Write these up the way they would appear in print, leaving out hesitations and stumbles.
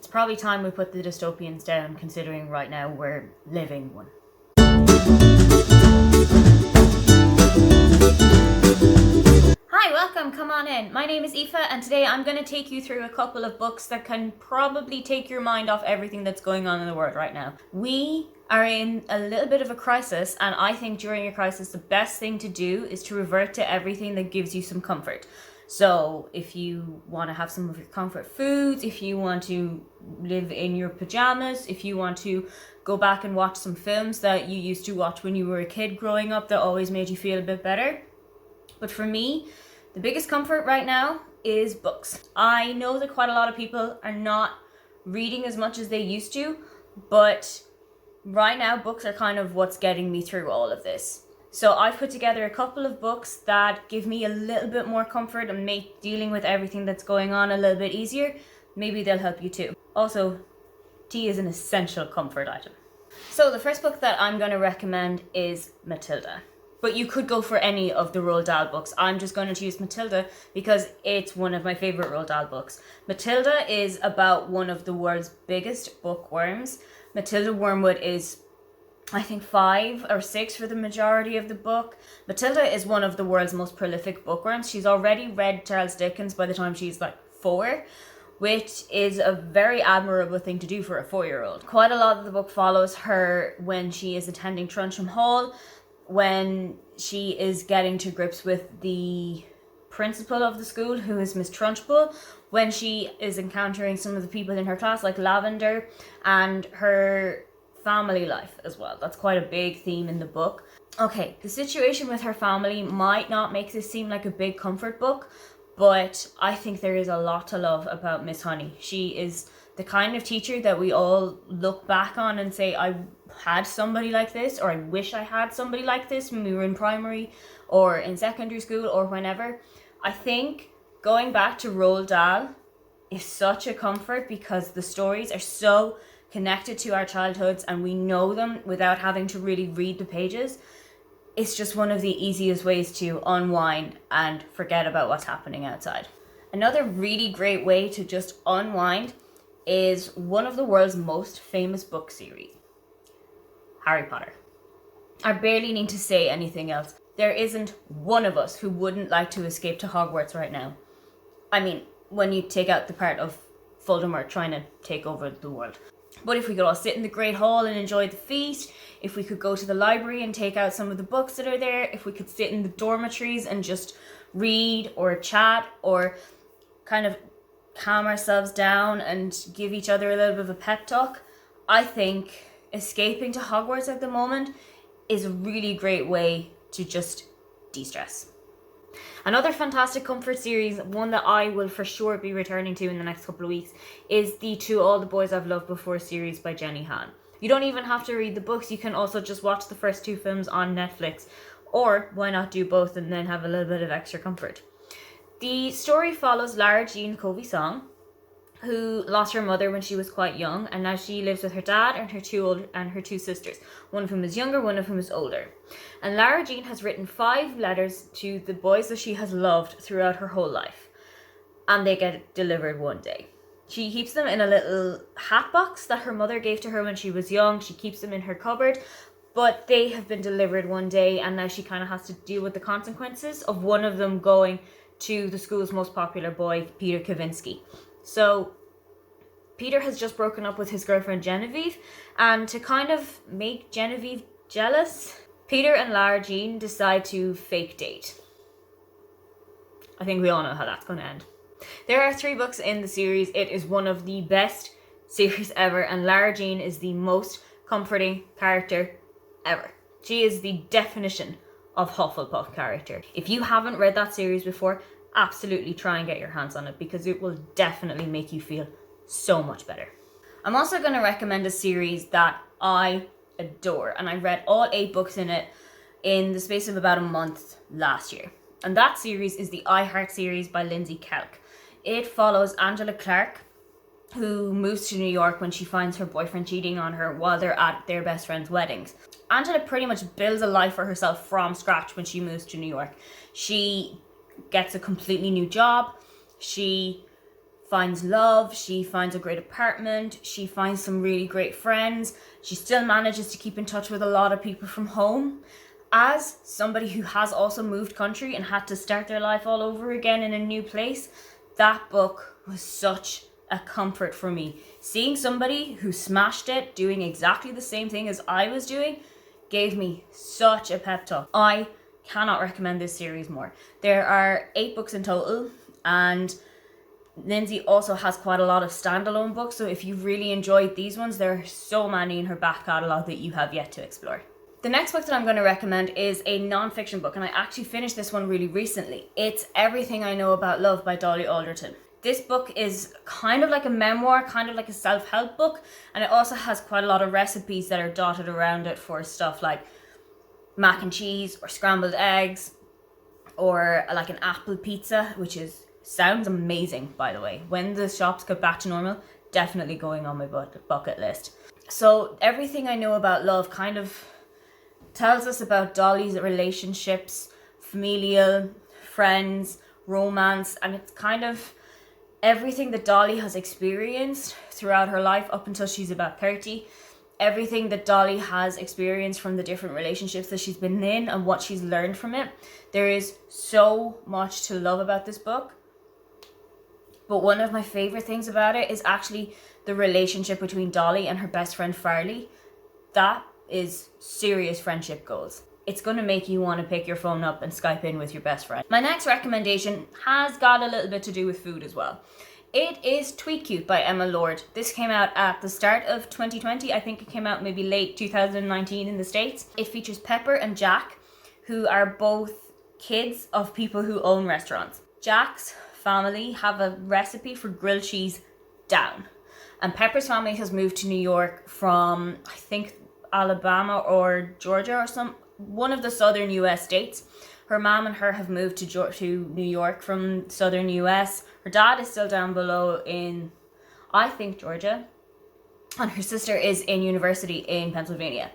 probably time we put the dystopians down, considering right now we're living one. Hi, welcome, come on in. My name is Aoife and today I'm going to take you through a couple of books that can probably take your mind off everything that's going on in the world right now. We are in a little bit of a crisis, and I think during a crisis the best thing to do is to revert to everything that gives you some comfort. So if you want to have some of your comfort foods, if you want to live in your pajamas, if you want to go back and watch some films that you used to watch when you were a kid growing up that always made you feel a bit better. But for me, the biggest comfort right now is books. I know that quite a lot of people are not reading as much as they used to, but right now books are kind of what's getting me through all of this. So I've put together a couple of books that give me a little bit more comfort and make dealing with everything that's going on a little bit easier. Maybe they'll help you too. Also, tea is an essential comfort item. So the first book that I'm going to recommend is Matilda. But you could go for any of the Roald Dahl books. I'm just going to choose Matilda because it's one of my favourite Roald Dahl books. Matilda is about one of the world's biggest bookworms. Matilda Wormwood is, I think, 5 or 6 for the majority of the book. Matilda is one of the world's most prolific bookworms. She's already read Charles Dickens by the time she's like 4, which is a very admirable thing to do for a 4-year-old. Quite a lot of the book follows her when she is attending Truncham Hall, when she is getting to grips with the principal of the school, who is Miss Trunchbull, when she is encountering some of the people in her class like Lavender, and her family life as well. That's quite a big theme in the book. Okay, the situation with her family might not make this seem like a big comfort book, but I think there is a lot to love about Miss Honey. She is the kind of teacher that we all look back on and say, I had somebody like this, or I wish I had somebody like this when we were in primary or in secondary school or whenever. I think going back to Roald Dahl is such a comfort because the stories are so connected to our childhoods and we know them without having to really read the pages. It's just one of the easiest ways to unwind and forget about what's happening outside. Another really great way to just unwind is one of the world's most famous book series, Harry Potter. I barely need to say anything else. There isn't one of us who wouldn't like to escape to Hogwarts right now. I mean, when you take out the part of Voldemort trying to take over the world. But if we could all sit in the Great Hall and enjoy the feast, if we could go to the library and take out some of the books that are there, if we could sit in the dormitories and just read or chat or kind of calm ourselves down and give each other a little bit of a pep talk, I think escaping to Hogwarts at the moment is a really great way to just de-stress. Another fantastic comfort series, one that I will for sure be returning to in the next couple of weeks, is the To All the Boys I've Loved Before series by Jenny Han. You don't even have to read the books, you can also just watch the first 2 films on Netflix, or why not do both and then have a little bit of extra comfort. The story follows Lara Jean Covey-Song, who lost her mother when she was quite young, and now she lives with her dad and her two sisters, one of whom is younger, one of whom is older. And Lara Jean has written 5 letters to the boys that she has loved throughout her whole life, and they get delivered one day. She keeps them in a little hat box that her mother gave to her when she was young. She keeps them in her cupboard, but they have been delivered one day, and now she kind of has to deal with the consequences of one of them going to the school's most popular boy, Peter Kavinsky. So Peter has just broken up with his girlfriend Genevieve, and to kind of make Genevieve jealous, Peter and Lara Jean decide to fake date. I think we all know how that's going to end. There are 3 books in the series. It is one of the best series ever, and Lara Jean is the most comforting character ever. She is the definition of Hufflepuff character. If you haven't read that series before, absolutely try and get your hands on it because it will definitely make you feel so much better. I'm also going to recommend a series that I adore, and I read all 8 books in it in the space of about a month last year. And that series is the I Heart series by Lindsay Kelk. It follows Angela Clark, who moves to New York when she finds her boyfriend cheating on her while they're at their best friend's weddings. Angela pretty much builds a life for herself from scratch when she moves to New York. She gets a completely new job. She finds love, she finds a great apartment, she finds some really great friends, she still manages to keep in touch with a lot of people from home. As somebody who has also moved country and had to start their life all over again in a new place, that book was such a comfort for me. Seeing somebody who smashed it, doing exactly the same thing as I was doing, gave me such a pep talk. I cannot recommend this series more. There are 8 books in total, and Lindsay also has quite a lot of standalone books, so if you really enjoyed these ones, there are so many in her back catalogue that you have yet to explore. The next book that I'm going to recommend is a non-fiction book, and I actually finished this one really recently. It's Everything I Know About Love by Dolly Alderton. This book is kind of like a memoir, kind of like a self-help book, and it also has quite a lot of recipes that are dotted around it for stuff like mac and cheese or scrambled eggs or like an apple pizza, which sounds amazing, by the way. When the shops get back to normal, definitely going on my bucket list. So Everything I Know About Love kind of tells us about Dolly's relationships, familial, friends, romance, and it's kind of everything that Dolly has experienced throughout her life up until she's about 30. Everything that Dolly has experienced from the different relationships that she's been in and what she's learned from it. There is so much to love about this book. But one of my favorite things about it is actually the relationship between Dolly and her best friend Farley. That is serious friendship goals. It's going to make you want to pick your phone up and Skype in with your best friend. My next recommendation has got a little bit to do with food as well. It is Thay Cute by Emma Lord. This came out at the start of 2020. I think it came out maybe late 2019 in the States. It features Pepper and Jack, who are both kids of people who own restaurants. Jack's family have a recipe for grilled cheese down. And Pepper's family has moved to New York from, I think, Alabama or Georgia or one of the southern US states. Her mom and her have moved to New York from southern US. Her dad is still down below in, I think, Georgia. And her sister is in university in Pennsylvania.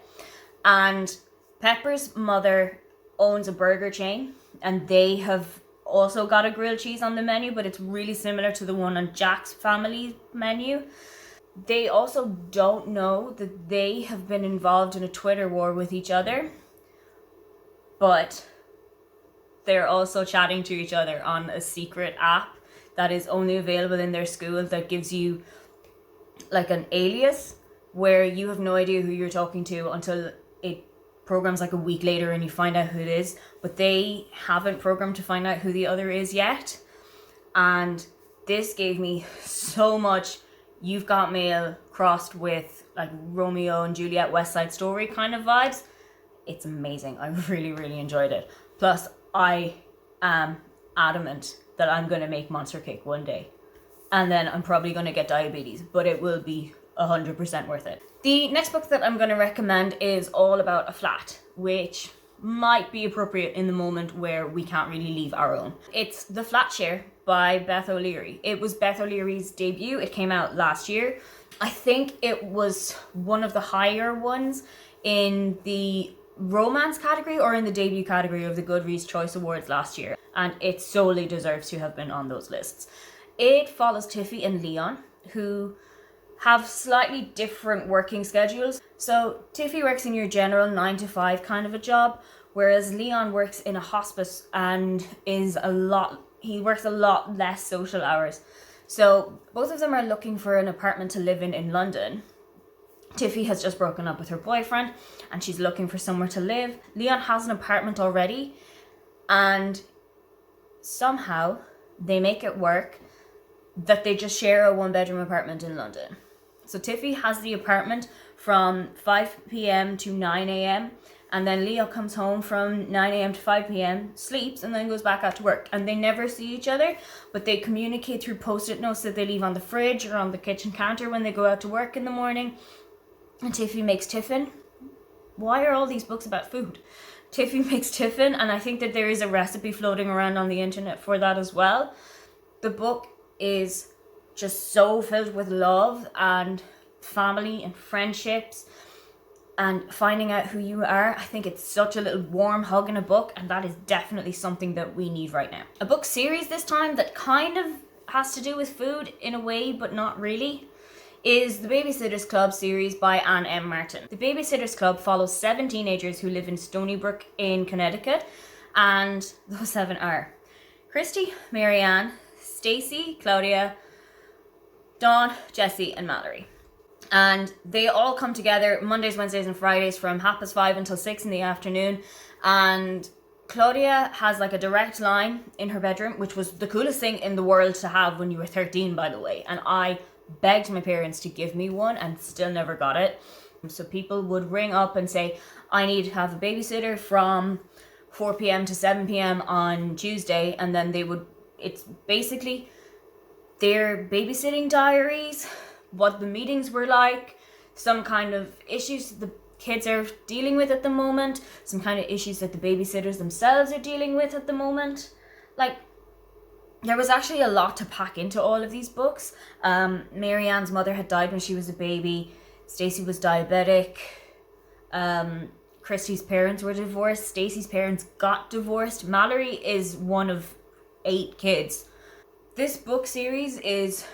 And Pepper's mother owns a burger chain, and they have also got a grilled cheese on the menu, but it's really similar to the one on Jack's family menu. They also don't know that they have been involved in a Twitter war with each other, but they're also chatting to each other on a secret app that is only available in their school that gives you like an alias where you have no idea who you're talking to until it programs like a week later and you find out who it is, but they haven't programmed to find out who the other is yet. And this gave me so much You've Got Mail crossed with like Romeo and Juliet West Side Story kind of vibes. It's amazing. I really, really enjoyed it. Plus, I am adamant that I'm going to make Monster Cake one day. And then I'm probably going to get diabetes, but it will be 100% worth it. The next book that I'm going to recommend is All About a Flat, which might be appropriate in the moment where we can't really leave our own. It's The Flat Share by Beth O'Leary. It was Beth O'Leary's debut. It came out last year. I think it was one of the higher ones in the romance category or in the debut category of the Goodreads Choice Awards last year, and it solely deserves to have been on those lists. It follows Tiffy and Leon, who have slightly different working schedules. So Tiffy works in your general 9 to 5 kind of a job, whereas Leon works in a hospice and he works a lot less social hours. So both of them are looking for an apartment to live in London. Tiffy has just broken up with her boyfriend and she's looking for somewhere to live. Leon has an apartment already, and somehow they make it work that they just share a 1-bedroom apartment in London. So Tiffy has the apartment from 5 p.m. to 9 a.m. and then Leo comes home from 9 a.m. to 5 p.m., sleeps, and then goes back out to work. And they never see each other, but they communicate through post-it notes that they leave on the fridge or on the kitchen counter when they go out to work in the morning. And Tiffy makes tiffin. Why are all these books about food? Tiffy makes tiffin, and I think that there is a recipe floating around on the internet for that as well. The book is just so filled with love and family and friendships and finding out who you are. I think it's such a little warm hug in a book, and that is definitely something that we need right now. A book series this time that kind of has to do with food in a way, but not really, is the Babysitters Club series by Anne M. Martin. The Babysitters Club follows 7 teenagers who live in Stony Brook in Connecticut, and those 7 are Christy, Marianne, Stacy, Claudia, Dawn, Jessie, and Mallory. And they all come together Mondays, Wednesdays, and Fridays from 5:30 until 6 in the afternoon. And Claudia has like a direct line in her bedroom, which was the coolest thing in the world to have when you were 13, by the way. And I begged my parents to give me one and still never got it. So people would ring up and say, I need to have a babysitter from 4 p.m. to 7 p.m. on Tuesday. And then it's basically their babysitting diaries, what the meetings were like, some kind of issues the kids are dealing with at the moment, some kind of issues that the babysitters themselves are dealing with at the moment. Like, there was actually a lot to pack into all of these books. Marianne's mother had died when she was a baby. Stacey was diabetic. Christy's parents were divorced. Stacey's parents got divorced. Mallory is one of 8 kids. This book series is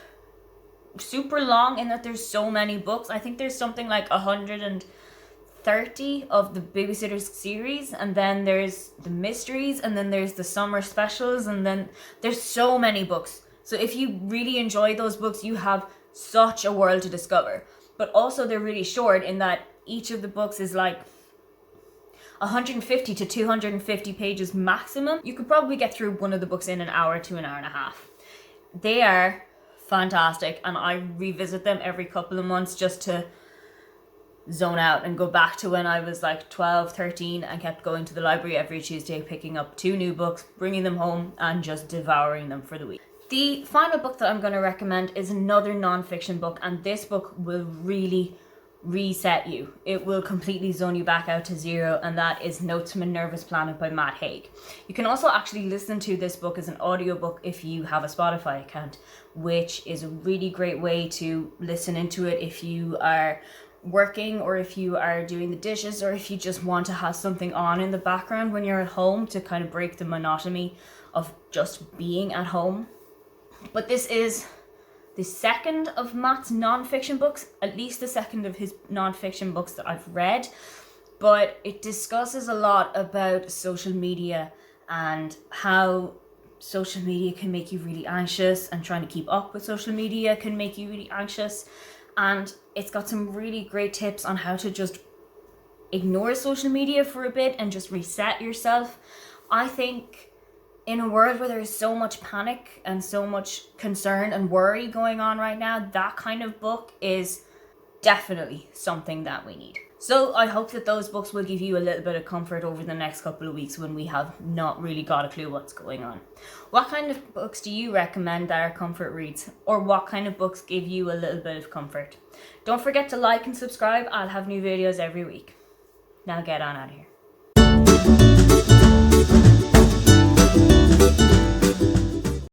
super long in that there's so many books. I think there's something like 130 of the Babysitters series, and then there's the mysteries, and then there's the summer specials, and then there's so many books. So if you really enjoy those books, you have such a world to discover. But also they're really short in that each of the books is like 150 to 250 pages maximum. You could probably get through one of the books in an hour to an hour and a half. They are fantastic, and I revisit them every couple of months just to zone out and go back to when I was like 12, 13 and kept going to the library every Tuesday, picking up 2 new books, bringing them home and just devouring them for the week. The final book that I'm going to recommend is another non-fiction book, and this book will really reset you. It will completely zone you back out to zero, and that is Notes from a Nervous Planet by Matt Haig. You can also actually listen to this book as an audiobook if you have a Spotify account, which is a really great way to listen into it if you are working, or if you are doing the dishes, or if you just want to have something on in the background when you're at home to kind of break the monotony of just being at home. But this is the second of Matt's non-fiction books, at least the second of his non-fiction books that I've read, but it discusses a lot about social media and how social media can make you really anxious, and trying to keep up with social media can make you really anxious. And it's got some really great tips on how to just ignore social media for a bit and just reset yourself. I think in a world where there is so much panic and so much concern and worry going on right now, that kind of book is definitely something that we need. So I hope that those books will give you a little bit of comfort over the next couple of weeks when we have not really got a clue what's going on. What kind of books do you recommend that are comfort reads? Or what kind of books give you a little bit of comfort? Don't forget to like and subscribe. I'll have new videos every week. Now get on out of here.